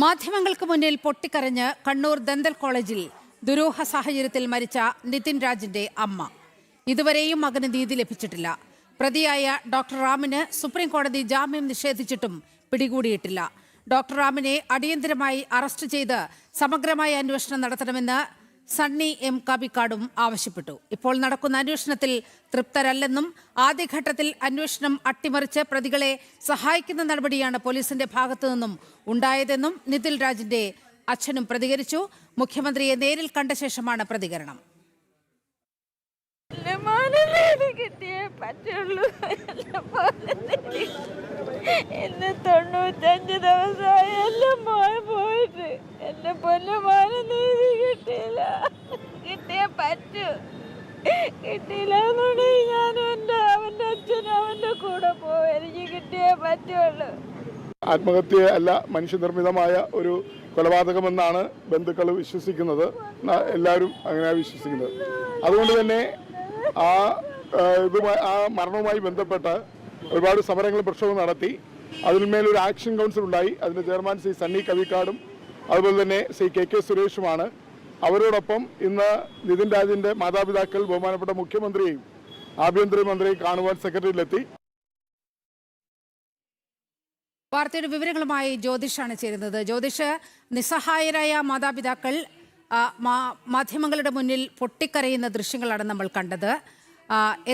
മാധ്യമങ്ങൾക്ക് മുന്നിൽ പൊട്ടിക്കരഞ്ഞ് കണ്ണൂർ ദന്തൽ കോളേജിൽ ദുരൂഹ സാഹചര്യത്തിൽ മരിച്ച നിതിൻ രാജിന്റെ അമ്മ. ഇതുവരെയും മകന് നീതി ലഭിച്ചിട്ടില്ല. പ്രതിയായ ഡോക്ടർ റാമിന് സുപ്രീം കോടതി ജാമ്യം നിഷേധിച്ചിട്ടും പിടികൂടിയിട്ടില്ല. ഡോക്ടർ റാമിനെ അടിയന്തരമായി അറസ്റ്റ് ചെയ്ത് സമഗ്രമായ അന്വേഷണം നടത്തണമെന്ന് സണ്ണി എം കബിക്കാടും ആവശ്യപ്പെട്ടു. ഇപ്പോൾ നടക്കുന്ന അന്വേഷണത്തിൽ തൃപ്തരല്ലെന്നും ആദ്യഘട്ടത്തിൽ അന്വേഷണം അട്ടിമറിച്ച് പ്രതികളെ സഹായിക്കുന്ന നടപടിയാണ് പോലീസിന്റെ ഭാഗത്തു നിന്നും ഉണ്ടായതെന്നും നിതിൻ രാജിന്റെ അച്ഛനും പ്രതികരിച്ചു. മുഖ്യമന്ത്രിയെ നേരിൽ കണ്ട ശേഷമാണ് പ്രതികരണം. എന്നെ 95 ദിവസമായി എല്ലാം പോയിട്ട് എന്റെ പൊന്നുമാനെ നീതി കിട്ടിയില്ല. കിട്ടിയേ പറ്റൂ. കിട്ടിയില്ല എന്നുണ്ടെങ്കിൽ ഞാനും അവന്റെ അച്ഛനും അവന്റെ കൂടെ പോവും. എനിക്ക് കിട്ടിയേ പറ്റുള്ളൂ. ആത്മഹത്യ അല്ല, മനുഷ്യനിർമ്മിതമായ ഒരു കൊലപാതകമെന്നാണ് ബന്ധുക്കൾ വിശ്വസിക്കുന്നത്. എല്ലാവരും അങ്ങനെ വിശ്വസിക്കുന്നത്. അതുകൊണ്ട് തന്നെ ആ മരണവുമായി ബന്ധപ്പെട്ട് ഒരുപാട് സമരങ്ങളും പ്രക്ഷോഭം നടത്തി. അതിന്മേലൊരു ആക്ഷൻ കൗൺസിൽ ഉണ്ടായി. അതിന്റെ ചെയർമാൻ ശ്രീ സണ്ണി കവിക്കാടും അതുപോലെ തന്നെ ശ്രീ കെ സുരേഷുമാണ്. അവരോടൊപ്പം ഇന്ന് നിതിൻ രാജിന്റെ മാതാപിതാക്കൾ ബഹുമാനപ്പെട്ട മുഖ്യമന്ത്രിയെയും ആഭ്യന്തരമന്ത്രിയെയും കാണുവാൻ സെക്രട്ടറിയിലെത്തി. വാർത്തയുടെ വിവരങ്ങളുമായി ജ്യോതിഷാണ് ചേരുന്നത്. ജ്യോതിഷ്, നിസ്സഹായരായ മാതാപിതാക്കൾ മാധ്യമങ്ങളുടെ മുന്നിൽ പൊട്ടിക്കരയുന്ന ദൃശ്യങ്ങളാണ് നമ്മൾ കണ്ടത്.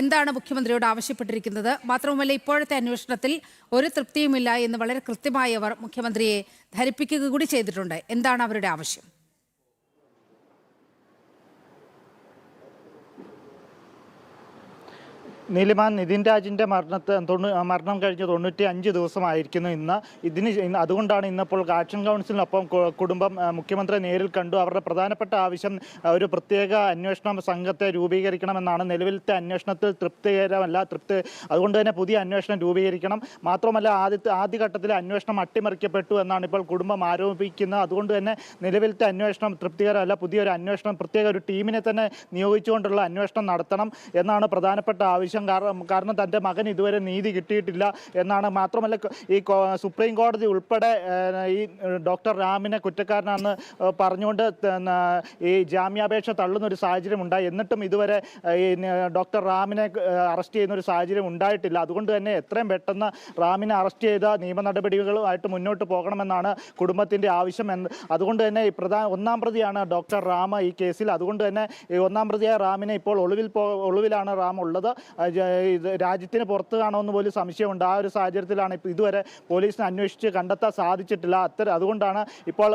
എന്താണ് മുഖ്യമന്ത്രിയോട് ആവശ്യപ്പെട്ടിരിക്കുന്നത്? മാത്രവുമല്ല, ഇപ്പോഴത്തെ അന്വേഷണത്തിൽ ഒരു തൃപ്തിയുമില്ല എന്ന് വളരെ കൃത്യമായി അവർ മുഖ്യമന്ത്രിയെ ധരിപ്പിക്കുക കൂടി ചെയ്തിട്ടുണ്ട്. എന്താണ് അവരുടെ ആവശ്യം? നീലിമാൻ, നിതിൻ രാജിൻ്റെ മരണം കഴിഞ്ഞ് 95 ദിവസമായിരിക്കുന്നു ഇന്ന്. അതുകൊണ്ടാണ് ഇന്നിപ്പോൾ ആക്ഷൻ കൗൺസിലിനൊപ്പം കുടുംബം മുഖ്യമന്ത്രിയെ നേരിൽ കണ്ടു. അവരുടെ പ്രധാനപ്പെട്ട ആവശ്യം ഒരു പ്രത്യേക അന്വേഷണ സംഘത്തെ രൂപീകരിക്കണമെന്നാണ്. നിലവിലത്തെ അന്വേഷണത്തിൽ തൃപ്തികരമല്ല. അതുകൊണ്ട് തന്നെ പുതിയ അന്വേഷണം രൂപീകരിക്കണം. മാത്രമല്ല, ആദ്യഘട്ടത്തിലെ അന്വേഷണം അട്ടിമറിക്കപ്പെട്ടു എന്നാണ് ഇപ്പോൾ കുടുംബം ആരോപിക്കുന്നത്. അതുകൊണ്ട് തന്നെ നിലവിലത്തെ അന്വേഷണം തൃപ്തികരമല്ല. പുതിയൊരു അന്വേഷണം, പ്രത്യേക ഒരു ടീമിനെ തന്നെ നിയോഗിച്ചുകൊണ്ടുള്ള അന്വേഷണം നടത്തണം എന്നാണ് പ്രധാനപ്പെട്ട ആവശ്യം. കാരണം തൻ്റെ മകൻ ഇതുവരെ നീതി കിട്ടിയിട്ടില്ല എന്നാണ്. മാത്രമല്ല, ഈ സുപ്രീം കോടതി ഉൾപ്പെടെ ഈ ഡോക്ടർ റാമിനെ കുറ്റക്കാരനാണെന്ന് പറഞ്ഞുകൊണ്ട് ഈ ജാമ്യാപേക്ഷ തള്ളുന്ന ഒരു സാഹചര്യം ഉണ്ടായി. എന്നിട്ടും ഇതുവരെ ഈ ഡോക്ടർ റാമിനെ അറസ്റ്റ് ചെയ്യുന്ന ഒരു സാഹചര്യം ഉണ്ടായിട്ടില്ല. അതുകൊണ്ട് തന്നെ എത്രയും പെട്ടെന്ന് റാമിനെ അറസ്റ്റ് ചെയ്ത നിയമ നടപടികളുമായിട്ട് മുന്നോട്ട് പോകണമെന്നാണ് കുടുംബത്തിൻ്റെ ആവശ്യം. അതുകൊണ്ട് തന്നെ ഒന്നാം പ്രതിയാണ് ഡോക്ടർ റാം ഈ കേസിൽ. അതുകൊണ്ട് തന്നെ ഈ ഒന്നാം പ്രതിയായ റാമിനെ ഇപ്പോൾ ഒളിവിലാണ് റാം ഉള്ളത്. രാജ്യത്തിന് പുറത്ത് കാണുമെന്ന് പോലും സംശയമുണ്ട്. ആ ഒരു സാഹചര്യത്തിലാണ് ഇതുവരെ പോലീസിന് അന്വേഷിച്ച് കണ്ടെത്താൻ സാധിച്ചിട്ടില്ല. അതുകൊണ്ടാണ് ഇപ്പോൾ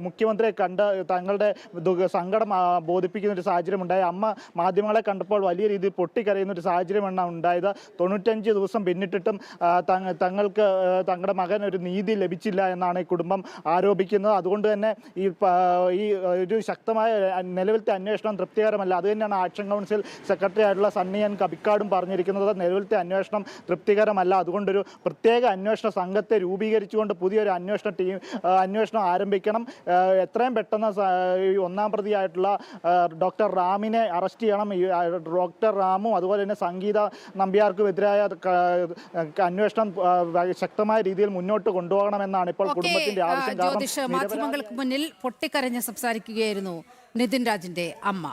മുഖ്യമന്ത്രിയെ കണ്ട് തങ്ങളുടെ സങ്കടം ബോധിപ്പിക്കുന്ന ഒരു സാഹചര്യം ഉണ്ടായി. അമ്മ മാധ്യമങ്ങളെ കണ്ടപ്പോൾ വലിയ രീതിയിൽ പൊട്ടിക്കരയുന്ന ഒരു സാഹചര്യമാണ് ഉണ്ടായത്. 95 ദിവസം പിന്നിട്ടിട്ടും തങ്ങൾക്ക് തങ്ങളുടെ മകൻ ഒരു നീതി ലഭിച്ചില്ല എന്നാണ് ഈ കുടുംബം ആരോപിക്കുന്നത്. അതുകൊണ്ട് തന്നെ ഈ ഒരു ശക്തമായ നിലവിലത്തെ അന്വേഷണം തൃപ്തികരമല്ല. അത് തന്നെയാണ് ആക്ഷൻ കൗൺസിൽ സെക്രട്ടറി ആയിട്ടുള്ള സണ്ണി എൻ കബിക്കാടും പറഞ്ഞിരിക്കുന്നത്. നിലവിലത്തെ അന്വേഷണം തൃപ്തികരമല്ല. അതുകൊണ്ടൊരു പ്രത്യേക അന്വേഷണ സംഘത്തെ രൂപീകരിച്ചുകൊണ്ട് പുതിയൊരു അന്വേഷണം ആരംഭിക്കണം. എത്രയും പെട്ടെന്ന് ഒന്നാം പ്രതിയായിട്ടുള്ള ഡോക്ടർ റാമിനെ അറസ്റ്റ് ചെയ്യണം. ഡോക്ടർ റാമും അതുപോലെ തന്നെ സംഗീത നമ്പ്യാർക്കുമെതിരായ അന്വേഷണം ശക്തമായ രീതിയിൽ മുന്നോട്ട് കൊണ്ടുപോകണമെന്നാണ് ഇപ്പോൾ കുടുംബത്തിന്റെ ആവശ്യം. മാധ്യമങ്ങൾക്ക് മുന്നിൽ പൊട്ടിക്കരഞ്ഞ് സംസാരിക്കുകയായിരുന്നു നിതിൻ രാജിന്റെ അമ്മ.